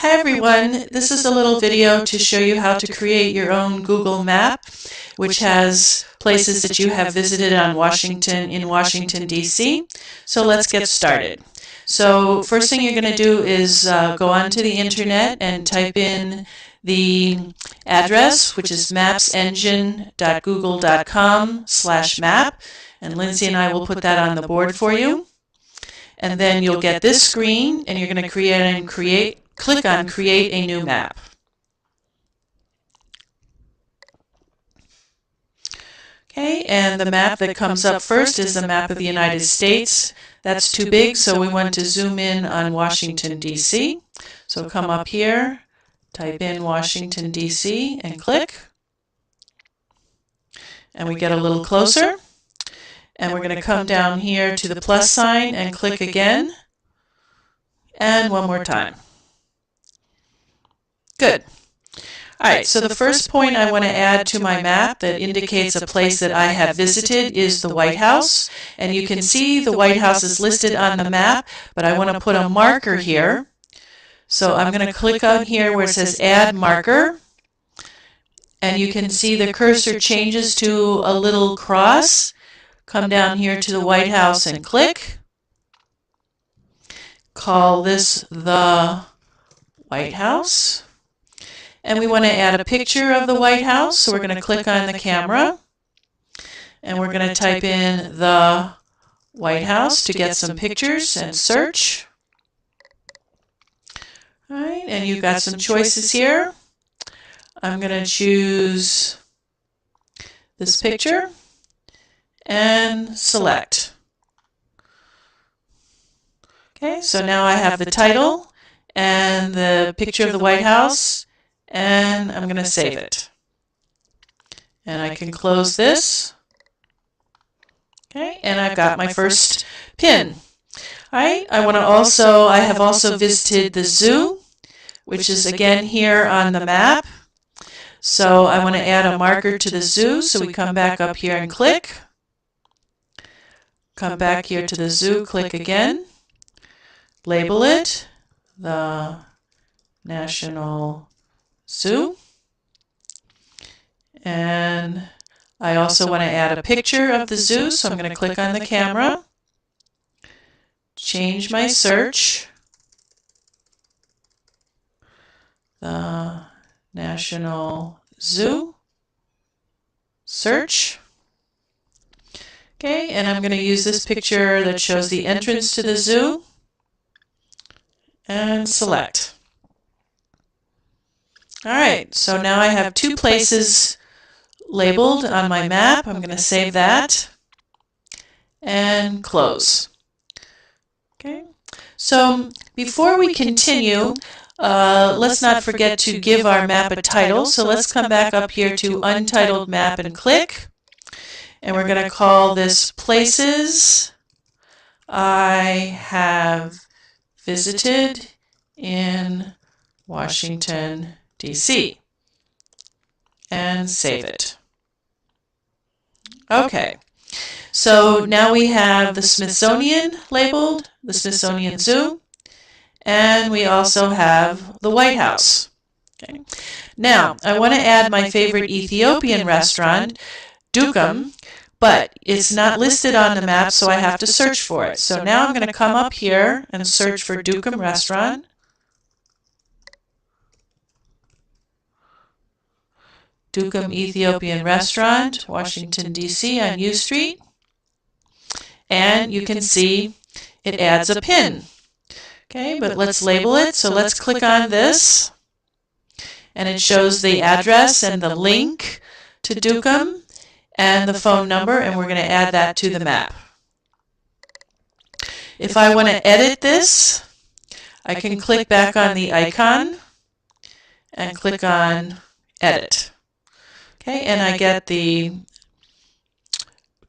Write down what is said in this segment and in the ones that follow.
Hi everyone, this is a little video to show you how to create your own Google map which has places that you have visited in Washington DC. So let's get started. So first thing you're going to do is go onto the internet and type in the address, which is mapsengine.google.com/map, and Lindsay and I will put that on the board for you. And then you'll get this screen and you're going to click on Create a New Map. Okay, and the map that comes up first is the map of the United States. That's too big, so we want to zoom in on Washington, D.C. So come up here, type in Washington, D.C. and click. And we get a little closer. And we're going to come down here to the plus sign and click again. And one more time. Good. Alright, so the first point I want to add to my map that indicates a place that I have visited is the White House. And you can see the White House is listed on the map, but I want to put a marker here. So I'm going to click on here where it says Add Marker. And you can see the cursor changes to a little cross. Come down here to the White House and click. Call this the White House. And we want to add a picture of the White House, so we're going to click on the camera. And we're going to type in the White House to get some pictures and search. All right, and you've got some choices here. I'm going to choose this picture and select. Okay, so now I have the title and the picture of the White House, and I'm going to save it. And I can close this. Okay, and I've got my first pin. All right, I have also visited the zoo, which is again here on the map. So I want to add a marker to the zoo, so we come back up here and click. Come back here to the zoo, click again. Label it the National Zoo. And I also want to add a picture of the zoo, so I'm going to click on the camera. Change my search. The National Zoo. Search. Okay, and I'm going to use this picture that shows the entrance to the zoo. And select. Alright, so now I have two places labeled on my map. I'm going to save that and close. Okay, so before we continue, let's not forget to give our map a title. So let's come back up here to Untitled Map and click. And we're going to call this Places I Have Visited in Washington, D.C. and save it. Okay, so now we have the Smithsonian labeled, the Smithsonian Zoo, and we also have the White House. Okay. Now, I want to add my favorite Ethiopian restaurant, Dukum, but it's not listed on the map, so I have to search for it. So now I'm going to come up here and search for Dukum Restaurant. Dukum Ethiopian Restaurant, Washington, D.C. on U Street. And you can see it adds a pin. Okay, but let's label it. So let's click on this. And it shows the address and the link to Dukum and the phone number, and we're going to add that to the map. If I want to edit this, I can click back on the icon and click on Edit. Okay, and I get the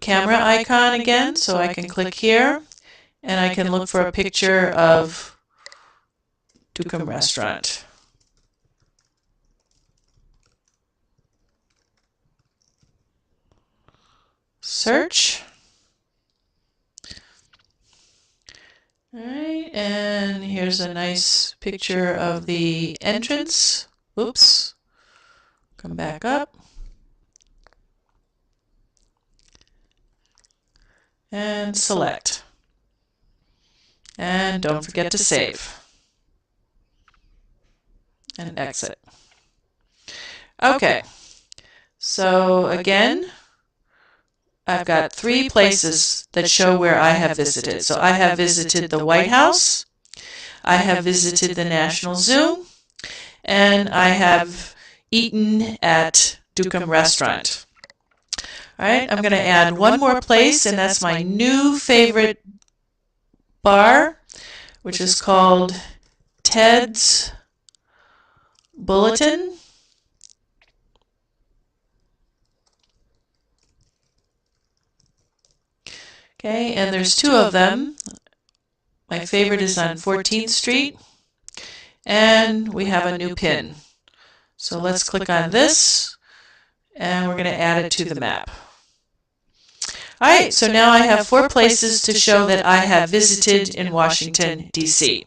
camera icon again, so I can click here, and I can look for a picture of Dukum Restaurant. Search. Alright, and here's There's a nice picture of the entrance. Oops. Come back up. And select. And don't forget to save. And exit. Okay. So again, I've got 3 places that show where I have visited. So I have visited the White House, I have visited the National Zoo, and I have eaten at Dukem Restaurant. All right, I'm going to add one more place, and that's my new favorite bar, which is called Ted's Bulletin. Okay, and there's 2 of them. My favorite is on 14th Street, and we have a new pin. So let's click on this, and we're going to add it to the map. All right, so now I have 4 places to show that I have visited in Washington, D.C.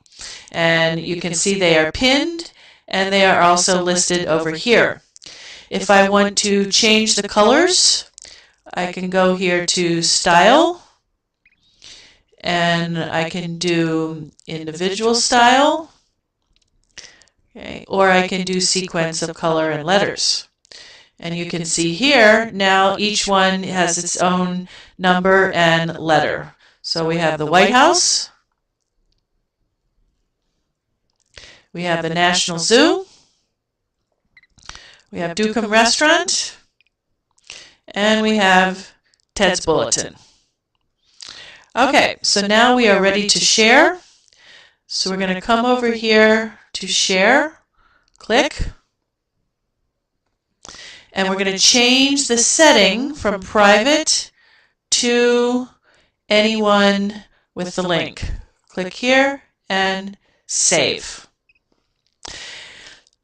And you can see they are pinned, and they are also listed over here. If I want to change the colors, I can go here to Style, and I can do individual style, okay, or I can do sequence of color and letters. And you can see here, now each one has its own number and letter. So we have the White House, we have the National Zoo, we have Dukem Restaurant, and we have Ted's Bulletin. Okay, so now we are ready to share. So we're going to come over here to share, click, and we're going to change the setting from private to anyone with the link. Click here and save.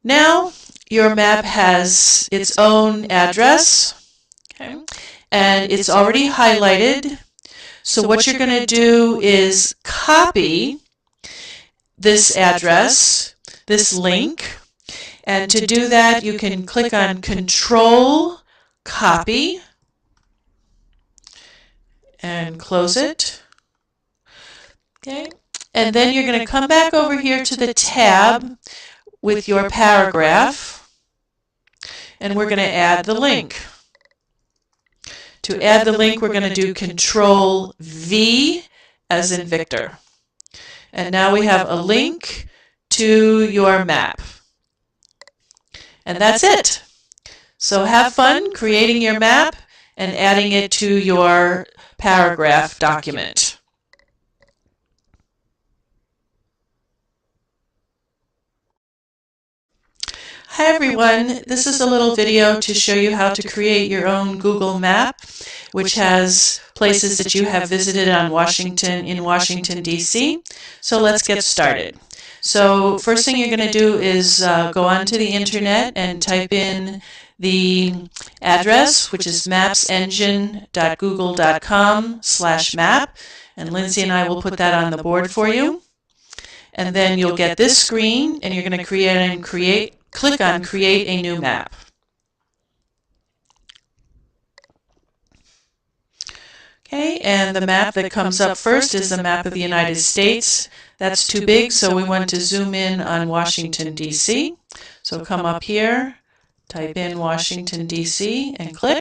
Now your map has its own address, okay, and it's already highlighted. So what you're going to do is copy this address, this link, and to do that you can click on Control Copy and close it. Okay, and then you're going to come back over here to the tab with your paragraph, and we're going to add the link. To add the link, we're going to do Control V as in Victor. And now we have a link to your map. And that's it. So have fun creating your map and adding it to your paragraph document. Hi everyone, this is a little video to show you how to create your own Google map, which has places that you have visited in Washington, D.C. So let's get started. So first thing you're going to do is go onto the internet and type in the address, which is mapsengine.google.com/map, and Lindsay and I will put that on the board for you. And then you'll get this screen, and you're going to click on Create a New Map. Okay, and the map that comes up first is the map of the United States. That's too big, so we want to zoom in on Washington, D.C. So come up here, type in Washington, D.C., and click.